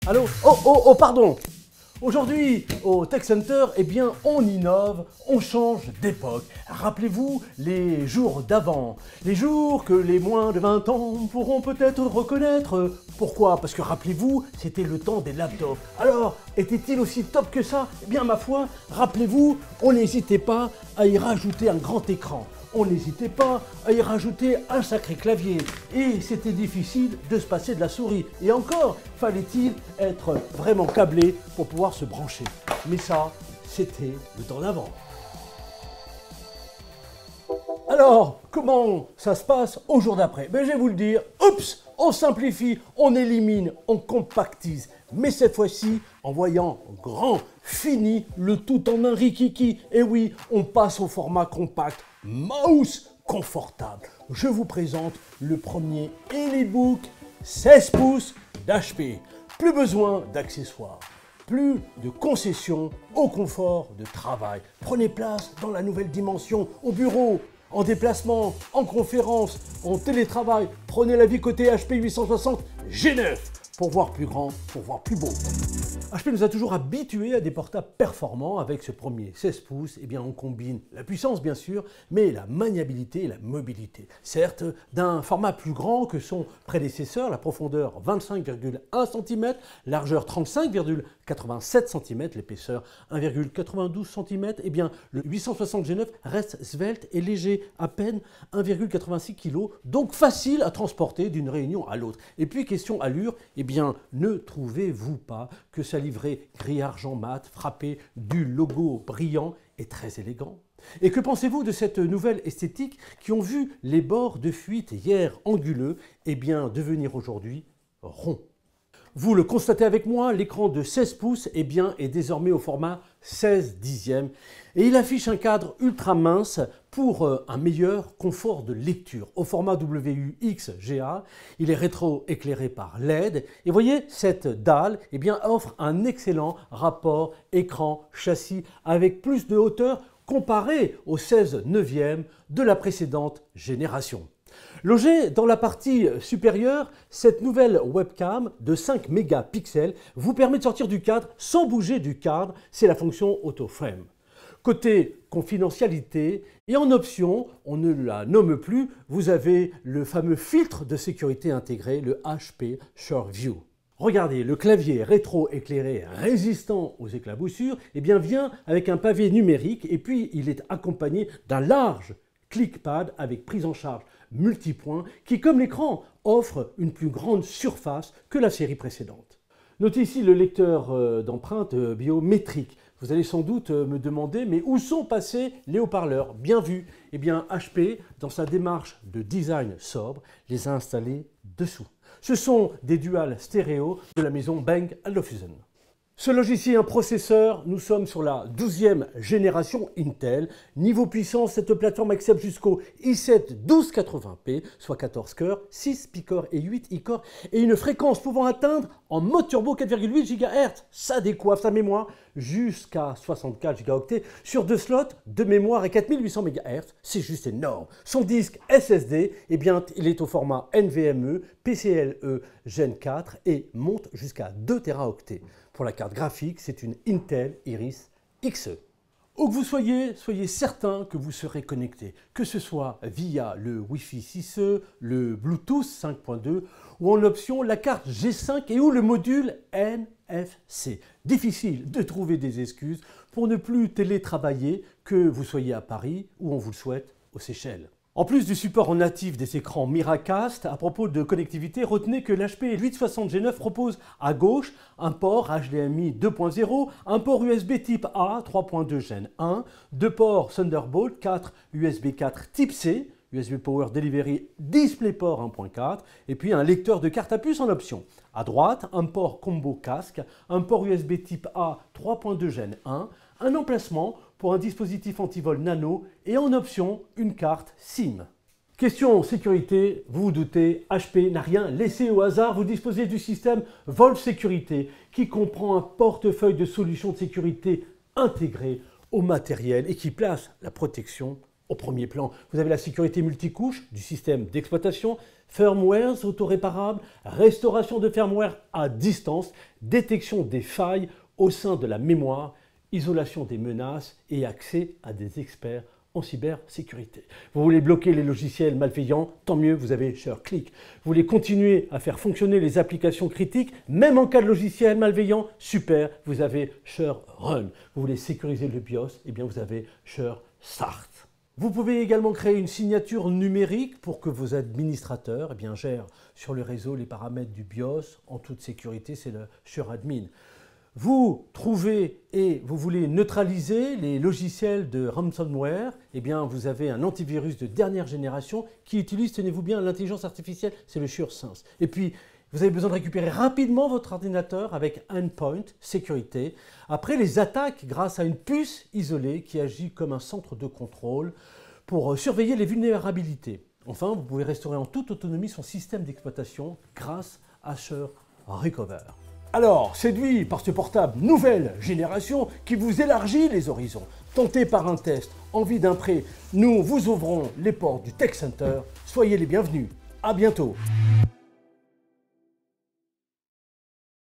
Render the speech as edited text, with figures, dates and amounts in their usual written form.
Allô? Oh, pardon! Aujourd'hui, au Tech Center, eh bien, on innove, on change d'époque. Rappelez-vous les jours d'avant, les jours que les moins de 20 ans pourront peut-être reconnaître. Pourquoi? Parce que rappelez-vous, c'était le temps des laptops. Alors, était-il aussi top que ça? Eh bien, ma foi, rappelez-vous, on n'hésitait pas à y rajouter un grand écran. On n'hésitait pas à y rajouter un sacré clavier. Et c'était difficile de se passer de la souris. Et encore, fallait-il être vraiment câblé pour pouvoir se brancher. Mais ça, c'était le temps d'avant. Alors, comment ça se passe au jour d'après? Ben, je vais vous le dire. Oups, on simplifie, on élimine, on compactise. Mais cette fois-ci, en voyant grand, fini, le tout en un rikiki. Et oui, on passe au format compact. Mouse confortable. Je vous présente le premier EliteBook 16 pouces d'HP. Plus besoin d'accessoires, plus de concessions au confort de travail. Prenez place dans la nouvelle dimension au bureau, en déplacement, en conférence, en télétravail. Prenez la vie côté HP 860 G9 pour voir plus grand, pour voir plus beau. HP nous a toujours habitués à des portables performants. Avec ce premier 16 pouces, eh bien, on combine la puissance bien sûr, mais la maniabilité et la mobilité. Certes, d'un format plus grand que son prédécesseur, la profondeur 25,1 cm, largeur 35,87 cm, l'épaisseur 1,92 cm, eh bien, le 860 G9 reste svelte et léger, à peine 1,86 kg, donc facile à transporter d'une réunion à l'autre. Et puis, question allure, eh bien, ne trouvez-vous pas que sa livrée gris-argent mat frappée du logo brillant est très élégant? Et que pensez-vous de cette nouvelle esthétique qui ont vu les bords de fuite hier anguleux, eh bien, devenir aujourd'hui ronds? Vous le constatez avec moi, l'écran de 16 pouces eh bien, est désormais au format 16 dixièmes et il affiche un cadre ultra mince pour un meilleur confort de lecture. Au format WUXGA, il est rétro-éclairé par LED et voyez, cette dalle eh bien, offre un excellent rapport écran-châssis avec plus de hauteur comparé au 16 neuvième de la précédente génération. Logée dans la partie supérieure, cette nouvelle webcam de 5 mégapixels vous permet de sortir du cadre sans bouger du cadre, c'est la fonction AutoFrame. Côté confidentialité et en option, on ne la nomme plus, vous avez le fameux filtre de sécurité intégré, le HP SureView. Regardez, le clavier rétro-éclairé résistant aux éclaboussures eh bien, vient avec un pavé numérique et puis il est accompagné d'un large ClickPad avec prise en charge multipoint qui, comme l'écran, offre une plus grande surface que la série précédente. Notez ici le lecteur d'empreintes biométriques. Vous allez sans doute me demander, mais où sont passés les haut-parleurs? Bien vu, eh bien HP, dans sa démarche de design sobre, les a installés dessous. Ce sont des dual stéréo de la maison Bang & Olufsen. Se loge ici un processeur, nous sommes sur la 12e génération Intel. Niveau puissance, cette plateforme accepte jusqu'au i7 1280p, soit 14 cœurs, 6 P-core et 8 E-core, et une fréquence pouvant atteindre en mode turbo 4,8 GHz. Ça décoiffe sa mémoire jusqu'à 64 Go sur 2 slots de mémoire et 4800 MHz. C'est juste énorme. Son disque SSD, eh bien, il est au format NVMe, PCIe Gen 4 et monte jusqu'à 2 Teraoctets. Pour la carte graphique, c'est une Intel Iris Xe. Où que vous soyez, soyez certain que vous serez connecté, que ce soit via le Wi-Fi 6E, le Bluetooth 5.2 ou en option la carte G5 et ou le module NFC. Difficile de trouver des excuses pour ne plus télétravailler, que vous soyez à Paris ou on vous le souhaite aux Seychelles. En plus du support en natif des écrans Miracast, à propos de connectivité, retenez que l'HP 860 G9 propose à gauche un port HDMI 2.0, un port USB type A 3.2 Gen 1, deux ports Thunderbolt 4 USB 4 type C, USB Power Delivery DisplayPort 1.4 et puis un lecteur de carte à puce en option. À droite, un port combo casque, un port USB type A 3.2 Gen 1, un emplacement pour un dispositif anti-vol nano et en option une carte SIM. Question sécurité, vous vous doutez, HP n'a rien laissé au hasard. Vous disposez du système Volt Sécurité qui comprend un portefeuille de solutions de sécurité intégrées au matériel et qui place la protection au premier plan. Vous avez la sécurité multicouche du système d'exploitation, firmwares autoréparables, restauration de firmware à distance, détection des failles au sein de la mémoire, isolation des menaces et accès à des experts en cybersécurité. Vous voulez bloquer les logiciels malveillants, tant mieux, vous avez SureClick. Vous voulez continuer à faire fonctionner les applications critiques, même en cas de logiciel malveillant, super, vous avez SureRun. Vous voulez sécuriser le BIOS, eh bien vous avez SureStart. Vous pouvez également créer une signature numérique pour que vos administrateurs gèrent sur le réseau les paramètres du BIOS en toute sécurité, c'est le SureAdmin. Vous trouvez et vous voulez neutraliser les logiciels de ransomware, eh bien vous avez un antivirus de dernière génération qui utilise, tenez-vous bien, l'intelligence artificielle, c'est le SureSense. Et puis, vous avez besoin de récupérer rapidement votre ordinateur avec Endpoint Sécurité, après les attaques grâce à une puce isolée qui agit comme un centre de contrôle pour surveiller les vulnérabilités. Enfin, vous pouvez restaurer en toute autonomie son système d'exploitation grâce à SureRecover. Alors, séduit par ce portable nouvelle génération qui vous élargit les horizons, tenté par un test, envie d'un prêt, nous vous ouvrons les portes du Tech Center. Soyez les bienvenus. À bientôt.